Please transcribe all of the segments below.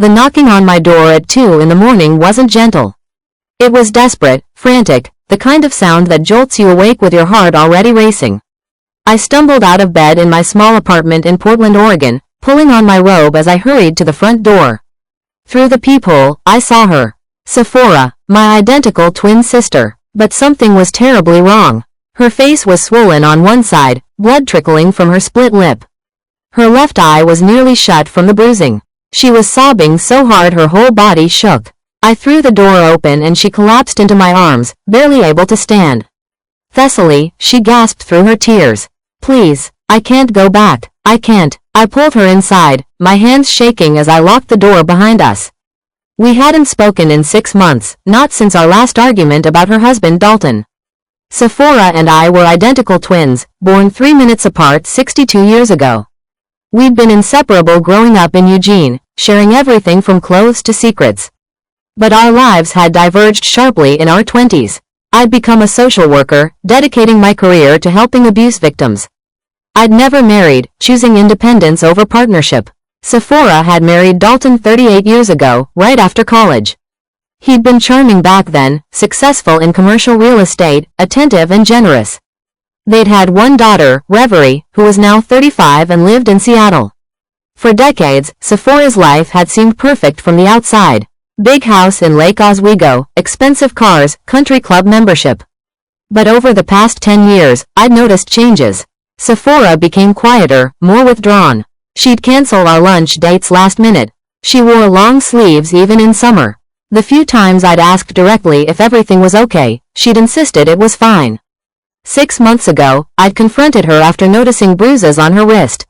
The knocking on my door at 2 in the morning wasn't gentle. It was desperate, frantic, the kind of sound that jolts you awake with your heart already racing. I stumbled out of bed in my small apartment in Portland, Oregon, pulling on my robe as I hurried to the front door. Through the peephole, I saw her. Sephora, my identical twin sister. But something was terribly wrong. Her face was swollen on one side, blood trickling from her split lip. Her left eye was nearly shut from the bruising. She was sobbing so hard her whole body shook. I threw the door open and she collapsed into my arms, barely able to stand. "Thessaly," she gasped through her tears. "Please, I can't go back. I can't." I pulled her inside, my hands shaking as I locked the door behind us. We hadn't spoken in 6 months, not since our last argument about her husband Dalton. Sephora and I were identical twins, born 3 minutes apart 62 years ago. We'd been inseparable growing up in Eugene, sharing everything from clothes to secrets. But our lives had diverged sharply in our 20s. I'd become a social worker, dedicating my career to helping abuse victims. I'd never married, choosing independence over partnership. Sephora had married Dalton 38 years ago, right after college. He'd been charming back then, successful in commercial real estate, attentive and generous. They'd had one daughter, Reverie, who was now 35 and lived in Seattle. For decades, Sephora's life had seemed perfect from the outside. Big house in Lake Oswego, expensive cars, country club membership. But over the past 10 years, I'd noticed changes. Sephora became quieter, more withdrawn. She'd cancel our lunch dates last minute. She wore long sleeves even in summer. The few times I'd asked directly if everything was okay, she'd insisted it was fine. 6 months ago, I'd confronted her after noticing bruises on her wrist.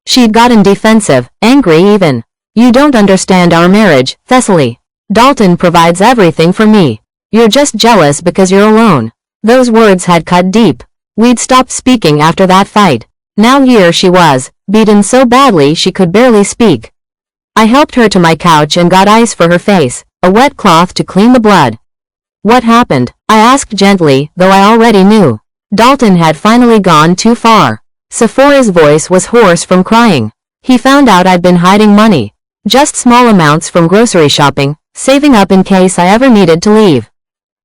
She'd gotten defensive, angry even. "You don't understand our marriage, Thessaly. Dalton provides everything for me. You're just jealous because you're alone." Those words had cut deep. We'd stopped speaking after that fight. Now here she was, beaten so badly she could barely speak. I helped her to my couch and got ice for her face, a wet cloth to clean the blood. "What happened?" I asked gently, though I already knew. Dalton had finally gone too far. Sephora's voice was hoarse from crying. "He found out I'd been hiding money. Just small amounts from grocery shopping, saving up in case I ever needed to leave.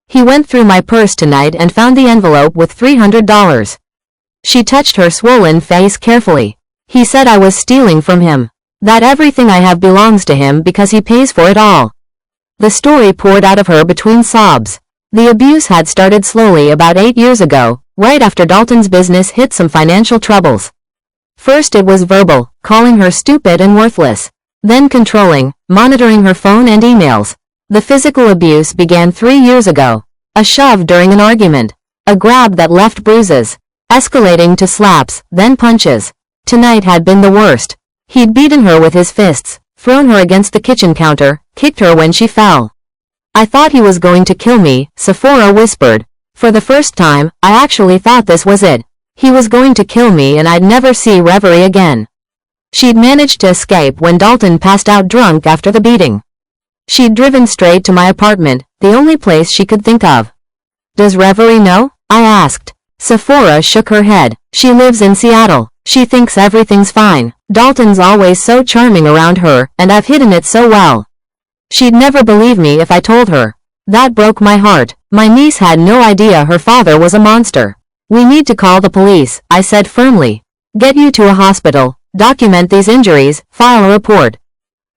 He went through my purse tonight and found the envelope with $300. She touched her swollen face carefully. "He said I was stealing from him. That everything I have belongs to him because he pays for it all." The story poured out of her between sobs. The abuse had started slowly about 8 years ago, right after Dalton's business hit some financial troubles. First it was verbal, calling her stupid and worthless. Then controlling, monitoring her phone and emails. The physical abuse began 3 years ago. A shove during an argument. A grab that left bruises. Escalating to slaps, then punches. Tonight had been the worst. He'd beaten her with his fists, thrown her against the kitchen counter, kicked her when she fell. "I thought he was going to kill me," Sephora whispered. "For the first time, I actually thought this was it. He was going to kill me and I'd never see Reverie again." She'd managed to escape when Dalton passed out drunk after the beating. She'd driven straight to my apartment, the only place she could think of. "Does Reverie know?" I asked. Sephora shook her head. "She lives in Seattle. She thinks everything's fine. Dalton's always so charming around her, and I've hidden it so well. She'd never believe me if I told her." That broke my heart. My niece had no idea her father was a monster. "We need to call the police," I said firmly. "Get you to a hospital, document these injuries, file a report."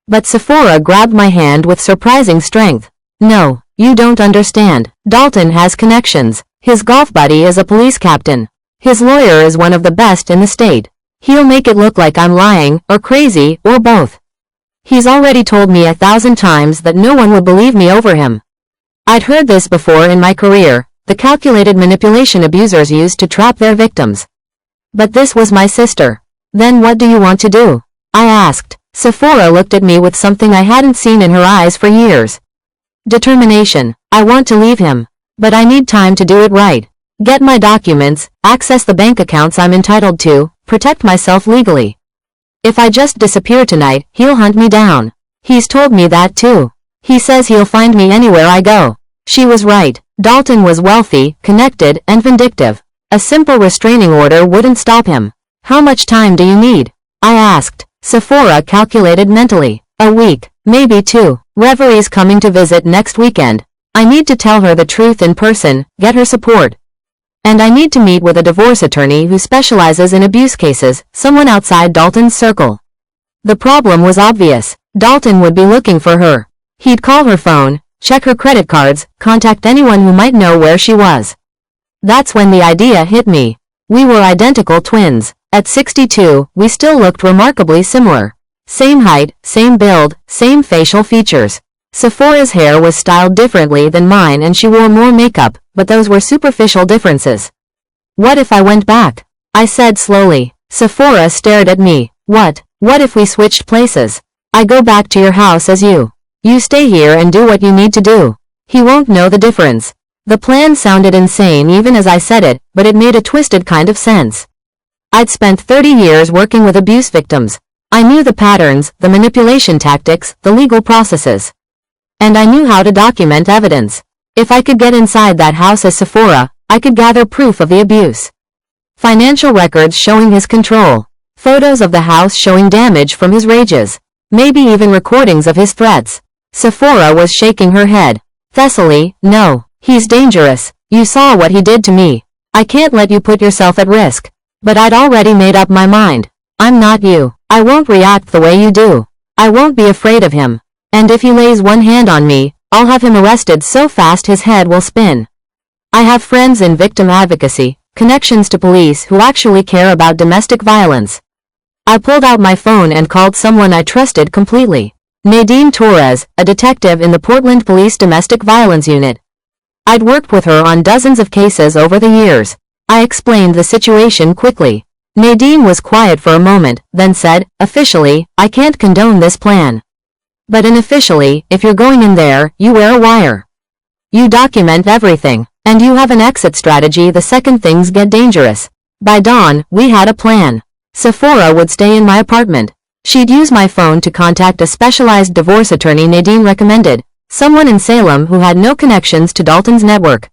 But Sephora grabbed my hand with surprising strength. "No, you don't understand. Dalton has connections. His golf buddy is a police captain. His lawyer is one of the best in the state. He'll make it look like I'm lying, or crazy, or both. He's already told me 1,000 times that no one would believe me over him." I'd heard this before in my career, the calculated manipulation abusers used to trap their victims. But this was my sister. "Then what do you want to do?" I asked. Sephora looked at me with something I hadn't seen in her eyes for years. "Determination. I want to leave him. But I need time to do it right. Get my documents, access the bank accounts I'm entitled to, protect myself legally. If I just disappear tonight, he'll hunt me down. He's told me that too. He says he'll find me anywhere I go." She was right. Dalton was wealthy, connected, and vindictive. A simple restraining order wouldn't stop him. "How much time do you need?" I asked. Sephora calculated mentally. A week, maybe 2. Reverie's coming to visit next weekend. I need to tell her the truth in person, get her support. And I need to meet with a divorce attorney who specializes in abuse cases, someone outside Dalton's circle. The problem was obvious. Dalton would be looking for her. He'd call her phone, check her credit cards, contact anyone who might know where she was. That's when the idea hit me. We were identical twins. At 62, we still looked remarkably similar. Same height, same build, same facial features. Sephora's hair was styled differently than mine and she wore more makeup, but those were superficial differences. What if I went back? I said slowly. Sephora stared at me. What if we switched places? I go back to your house as you. You stay here and do what you need to do. He won't know the difference. The plan sounded insane even as I said it, but it made a twisted kind of sense. I'd spent 30 years working with abuse victims. I knew the patterns, the manipulation tactics, the legal processes. And I knew how to document evidence. If I could get inside that house as Sephora, I could gather proof of the abuse. Financial records showing his control. Photos of the house showing damage from his rages. Maybe even recordings of his threats. Sephora was shaking her head. Thessaly, no. He's dangerous. You saw what he did to me. I can't let you put yourself at risk. But I'd already made up my mind. I'm not you. I won't react the way you do. I won't be afraid of him. And if he lays one hand on me, I'll have him arrested so fast his head will spin. I have friends in victim advocacy, connections to police who actually care about domestic violence. I pulled out my phone and called someone I trusted completely. Nadine Torres, a detective in the Portland Police Domestic Violence Unit. I'd worked with her on dozens of cases over the years. I explained the situation quickly. Nadine was quiet for a moment, then said, officially, I can't condone this plan. But unofficially, if you're going in there, you wear a wire. You document everything, and you have an exit strategy the second things get dangerous. By dawn, we had a plan. Sephora would stay in my apartment. She'd use my phone to contact a specialized divorce attorney Nadine recommended, someone in Salem who had no connections to Dalton's network.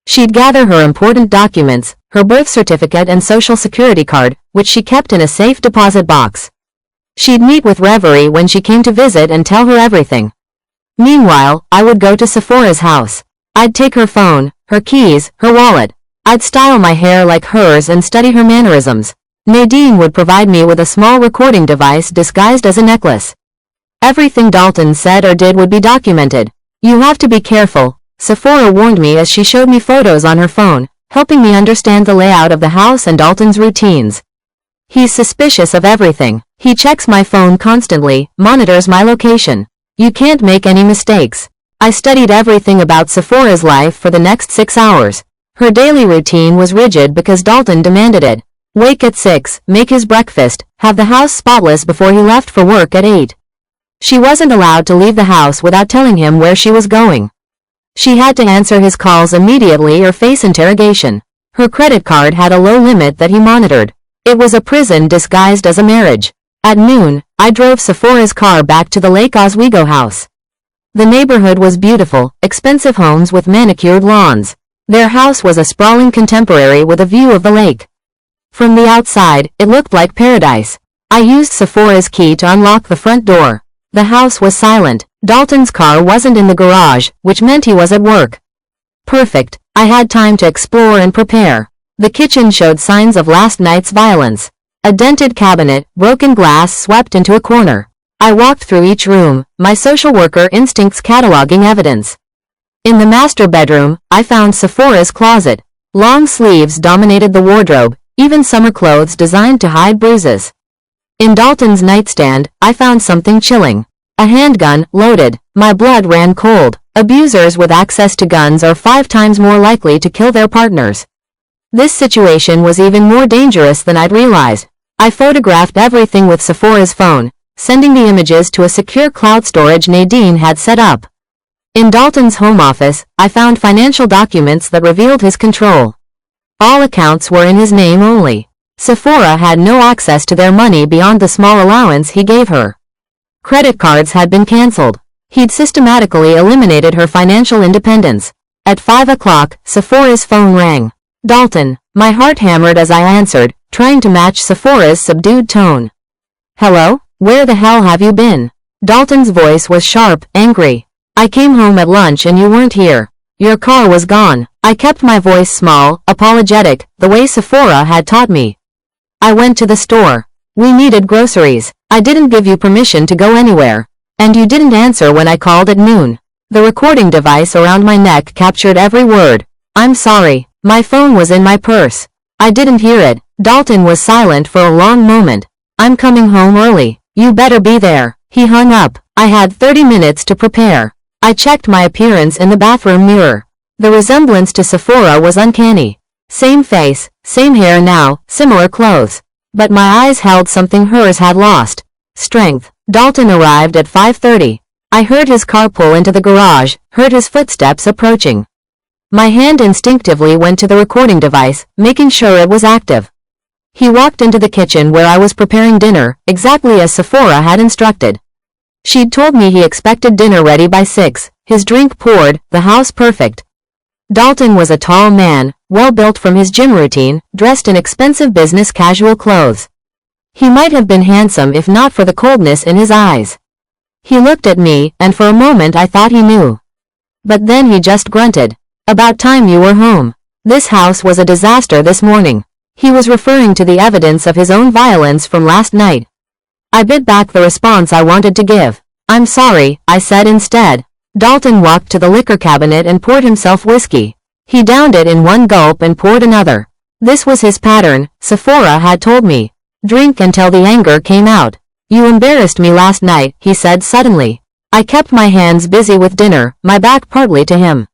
She'd gather her important documents, her birth certificate and social security card, which she kept in a safe deposit box. She'd meet with Reverie when she came to visit and tell her everything. Meanwhile, I would go to Sephora's house. I'd take her phone, her keys, her wallet. I'd style my hair like hers and study her mannerisms. Nadine would provide me with a small recording device disguised as a necklace. Everything Dalton said or did would be documented. You have to be careful, Sephora warned me as she showed me photos on her phone, helping me understand the layout of the house and Dalton's routines. He's suspicious of everything. He checks my phone constantly, monitors my location. You can't make any mistakes. I studied everything about Sephora's life for the next 6 hours. Her daily routine was rigid because Dalton demanded it. Wake at 6, make his breakfast, have the house spotless before he left for work at 8. She wasn't allowed to leave the house without telling him where she was going. She had to answer his calls immediately or face interrogation. Her credit card had a low limit that he monitored. It was a prison disguised as a marriage. At noon, I drove Sephora's car back to the Lake Oswego house. The neighborhood was beautiful, expensive homes with manicured lawns. Their house was a sprawling contemporary with a view of the lake. From the outside, it looked like paradise. I used Sephora's key to unlock the front door. The house was silent. Dalton's car wasn't in the garage, which meant he was at work. Perfect. I had time to explore and prepare. The kitchen showed signs of last night's violence. A dented cabinet, broken glass swept into a corner. I walked through each room, my social worker instincts cataloging evidence. In the master bedroom, I found Sephora's closet. Long sleeves dominated the wardrobe, even summer clothes designed to hide bruises. In Dalton's nightstand, I found something chilling. A handgun, loaded. My blood ran cold. Abusers with access to guns are 5 times more likely to kill their partners. This situation was even more dangerous than I'd realized. I photographed everything with Sephora's phone, sending the images to a secure cloud storage Nadine had set up. In Dalton's home office, I found financial documents that revealed his control. All accounts were in his name only. Sephora had no access to their money beyond the small allowance he gave her. Credit cards had been canceled. He'd systematically eliminated her financial independence. At 5 o'clock, Sephora's phone rang. Dalton. My heart hammered as I answered, trying to match Sephora's subdued tone. Hello? Where the hell have you been? Dalton's voice was sharp, angry. I came home at lunch and you weren't here. Your car was gone. I kept my voice small, apologetic, the way Sephora had taught me. I went to the store. We needed groceries. I didn't give you permission to go anywhere. And you didn't answer when I called at noon. The recording device around my neck captured every word. I'm sorry. My phone was in my purse. I didn't hear it. Dalton was silent for a long moment. I'm coming home early. You better be there. He hung up. I had 30 minutes to prepare. I checked my appearance in the bathroom mirror. The resemblance to Sephora was uncanny. Same face, same hair now, similar clothes. But my eyes held something hers had lost. Strength. Dalton arrived at 5:30. I heard his car pull into the garage, heard his footsteps approaching. My hand instinctively went to the recording device, making sure it was active. He walked into the kitchen where I was preparing dinner, exactly as Sephora had instructed. She'd told me he expected dinner ready by 6, his drink poured, the house perfect. Dalton was a tall man, well-built from his gym routine, dressed in expensive business casual clothes. He might have been handsome if not for the coldness in his eyes. He looked at me, and for a moment I thought he knew. But then he just grunted. About time you were home. This house was a disaster this morning. He was referring to the evidence of his own violence from last night. I bit back the response I wanted to give. I'm sorry, I said instead. Dalton walked to the liquor cabinet and poured himself whiskey. He downed it in one gulp and poured another. This was his pattern, Sephora had told me. Drink until the anger came out. You embarrassed me last night, he said suddenly. I kept my hands busy with dinner, my back partly to him.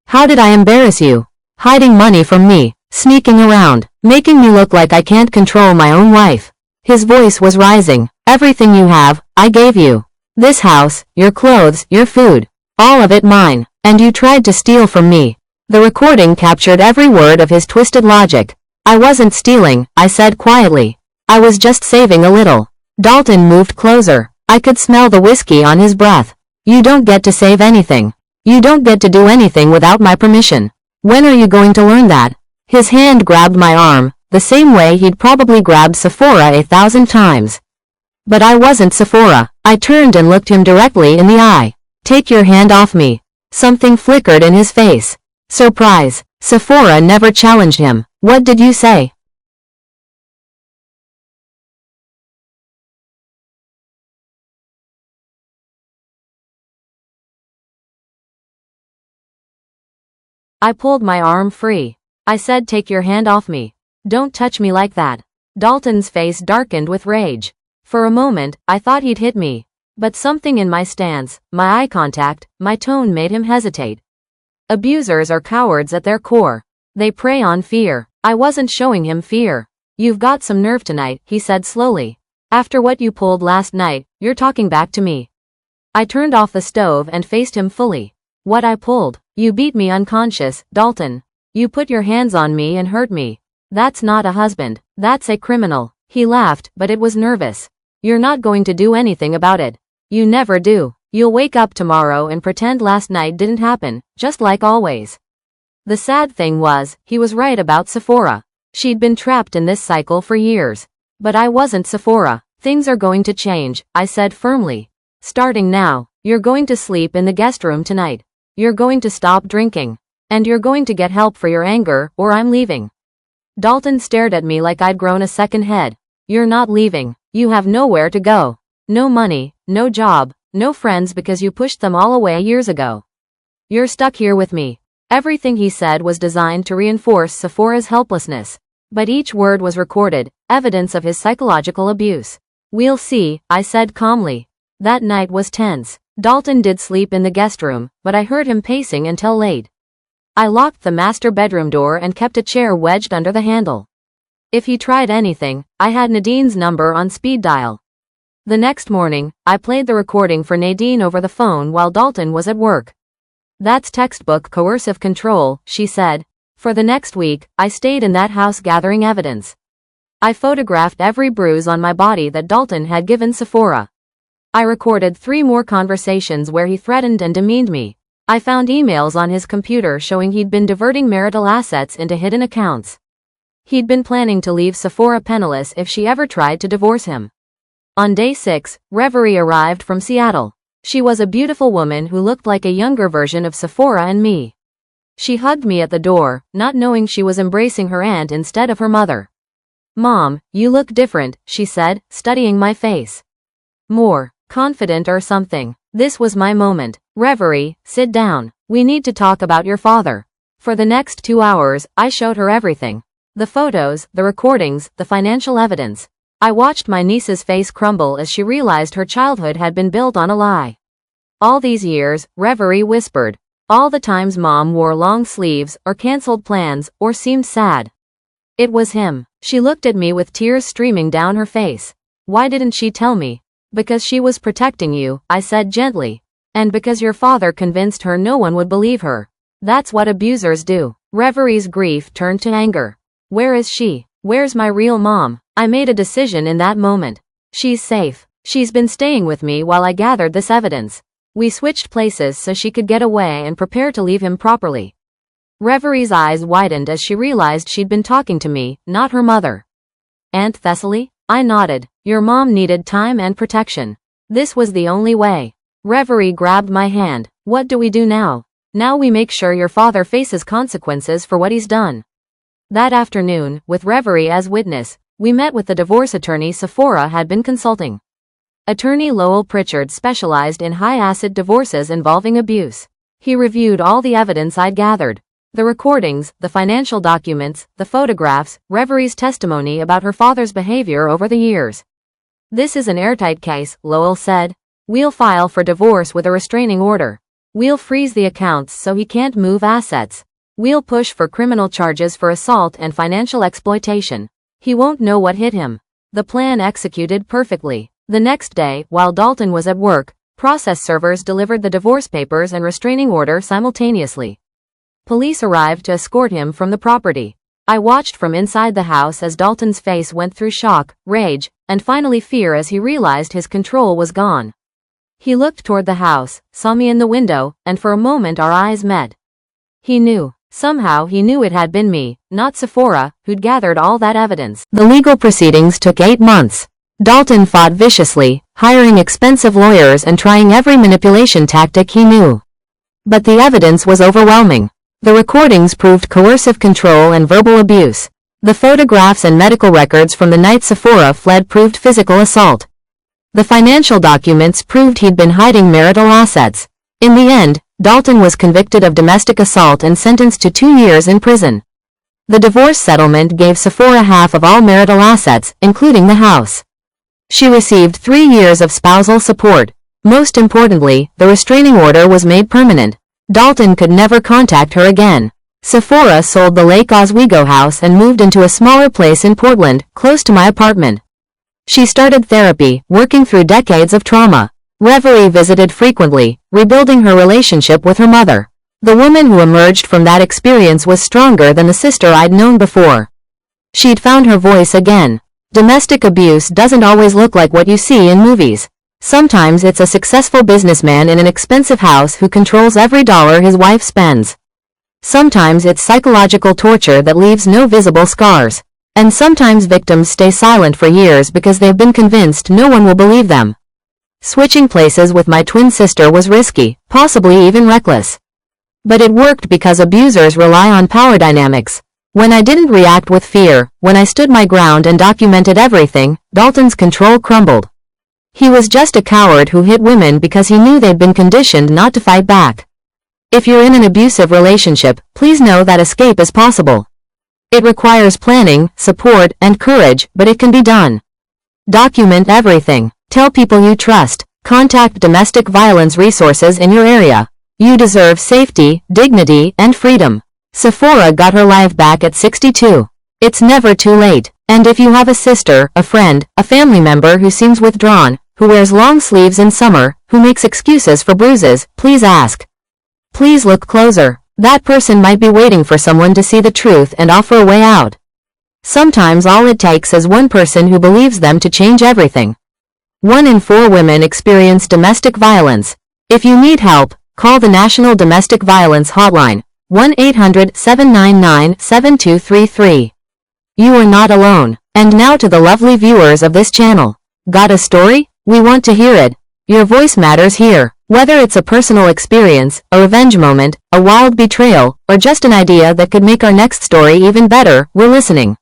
How did I embarrass you? Hiding money from me, sneaking around, making me look like I can't control my own life. His voice was rising. Everything you have, I gave you. This house, your clothes, your food. All of it mine. And you tried to steal from me. The recording captured every word of his twisted logic. I wasn't stealing, I said quietly. I was just saving a little. Dalton moved closer. I could smell the whiskey on his breath. You don't get to save anything. You don't get to do anything without my permission. When are you going to learn that? His hand grabbed my arm, the same way he'd probably grabbed Sephora 1,000 times. But I wasn't Sephora. I turned and looked him directly in the eye. Take your hand off me. Something flickered in his face. Surprise. Sephora never challenged him. What did you say? I pulled my arm free. I said, take your hand off me. Don't touch me like that. Dalton's face darkened with rage. For a moment, I thought he'd hit me. But something in my stance, my eye contact, my tone made him hesitate. Abusers are cowards at their core. They prey on fear. I wasn't showing him fear. You've got some nerve tonight, he said slowly. After what you pulled last night, you're talking back to me. I turned off the stove and faced him fully. What I pulled? You beat me unconscious, Dalton. You put your hands on me and hurt me. That's not a husband. That's a criminal. He laughed, but it was nervous. You're not going to do anything about it. You never do. You'll wake up tomorrow and pretend last night didn't happen, just like always. The sad thing was, he was right about Sephora. She'd been trapped in this cycle for years. But I wasn't Sephora. Things are going to change, I said firmly. Starting now, you're going to sleep in the guest room tonight. You're going to stop drinking. And you're going to get help for your anger, or I'm leaving. Dalton stared at me like I'd grown a second head. You're not leaving. You have nowhere to go. No money, no job, no friends because you pushed them all away years ago. You're stuck here with me. Everything he said was designed to reinforce Sephora's helplessness. But each word was recorded, evidence of his psychological abuse. We'll see, I said calmly. That night was tense. Dalton did sleep in the guest room, but I heard him pacing until late. I locked the master bedroom door and kept a chair wedged under the handle. If he tried anything, I had Nadine's number on speed dial. The next morning, I played the recording for Nadine over the phone while Dalton was at work. That's textbook coercive control, she said. For the next week, I stayed in that house gathering evidence. I photographed every bruise on my body that Dalton had given Sephora. I recorded 3 more conversations where he threatened and demeaned me. I found emails on his computer showing he'd been diverting marital assets into hidden accounts. He'd been planning to leave Sephora penniless if she ever tried to divorce him. On day 6, Reverie arrived from Seattle. She was a beautiful woman who looked like a younger version of Sephora and me. She hugged me at the door, not knowing she was embracing her aunt instead of her mother. "Mom, you look different," she said, studying my face. "More confident or something." This was my moment. "Reverie, sit down. We need to talk about your father." For the next 2 hours, I showed her everything. The photos, the recordings, the financial evidence. I watched my niece's face crumble as she realized her childhood had been built on a lie. "All these years," Reverie whispered. "All the times Mom wore long sleeves, or canceled plans, or seemed sad. It was him." She looked at me with tears streaming down her face. "Why didn't she tell me?" "Because she was protecting you," I said gently. "And because your father convinced her no one would believe her. That's what abusers do." Reverie's grief turned to anger. "Where is she? Where's my real mom?" I made a decision in that moment. "She's safe. She's been staying with me while I gathered this evidence." We switched places so she could get away and prepare to leave him properly. Reverie's eyes widened as she realized she'd been talking to me, not her mother. "Aunt Thessaly?" I nodded. "Your mom needed time and protection. This was the only way." Reverie grabbed my hand. "What do we do now?" "Now we make sure your father faces consequences for what he's done." That afternoon, with Reverie as witness, we met with the divorce attorney Sephora had been consulting. Attorney Lowell Pritchard specialized in high-acid divorces involving abuse. He reviewed all the evidence I'd gathered. The recordings, the financial documents, the photographs, Reverie's testimony about her father's behavior over the years. "This is an airtight case," Lowell said. "We'll file for divorce with a restraining order. We'll freeze the accounts so he can't move assets. We'll push for criminal charges for assault and financial exploitation. He won't know what hit him." The plan executed perfectly. The next day, while Dalton was at work, process servers delivered the divorce papers and restraining order simultaneously. Police arrived to escort him from the property. I watched from inside the house as Dalton's face went through shock, rage, and finally fear as he realized his control was gone. He looked toward the house, saw me in the window, and for a moment our eyes met. He knew. Somehow he knew it had been me, not Sephora, who'd gathered all that evidence. The legal proceedings took 8 months. Dalton fought viciously, hiring expensive lawyers and trying every manipulation tactic he knew. But the evidence was overwhelming. The recordings proved coercive control and verbal abuse. The photographs and medical records from the night Sephora fled proved physical assault. The financial documents proved he'd been hiding marital assets. In the end, Dalton was convicted of domestic assault and sentenced to 2 years in prison. The divorce settlement gave Sephora half of all marital assets, including the house. She received 3 years of spousal support. Most importantly, the restraining order was made permanent. Dalton could never contact her again. Sephora sold the Lake Oswego house and moved into a smaller place in Portland, close to my apartment. She started therapy, working through decades of trauma. Reverie visited frequently, rebuilding her relationship with her mother. The woman who emerged from that experience was stronger than the sister I'd known before. She'd found her voice again. Domestic abuse doesn't always look like what you see in movies. Sometimes it's a successful businessman in an expensive house who controls every dollar his wife spends. Sometimes it's psychological torture that leaves no visible scars. And sometimes victims stay silent for years because they've been convinced no one will believe them. Switching places with my twin sister was risky, possibly even reckless. But it worked because abusers rely on power dynamics. When I didn't react with fear, when I stood my ground and documented everything, Dalton's control crumbled. He was just a coward who hit women because he knew they'd been conditioned not to fight back. If you're in an abusive relationship, please know that escape is possible. It requires planning, support, and courage, but it can be done. Document everything. Tell people you trust. Contact domestic violence resources in your area. You deserve safety, dignity, and freedom. Sephora got her life back at 62. It's never too late. And if you have a sister, a friend, a family member who seems withdrawn, who wears long sleeves in summer, who makes excuses for bruises, please ask. Please look closer. That person might be waiting for someone to see the truth and offer a way out. Sometimes all it takes is one person who believes them to change everything. 1 in 4 women experience domestic violence. If you need help, call the National Domestic Violence Hotline, 1-800-799-7233. You are not alone. And now to the lovely viewers of this channel. Got a story? We want to hear it. Your voice matters here. Whether it's a personal experience, a revenge moment, a wild betrayal, or just an idea that could make our next story even better, we're listening.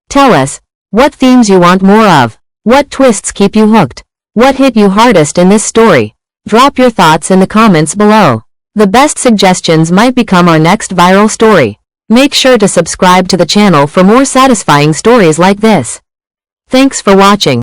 Tell us what themes you want more of. What twists keep you hooked? What hit you hardest in this story? Drop your thoughts in the comments below. The best suggestions might become our next viral story. Make sure to subscribe to the channel for more satisfying stories like this. Thanks for watching.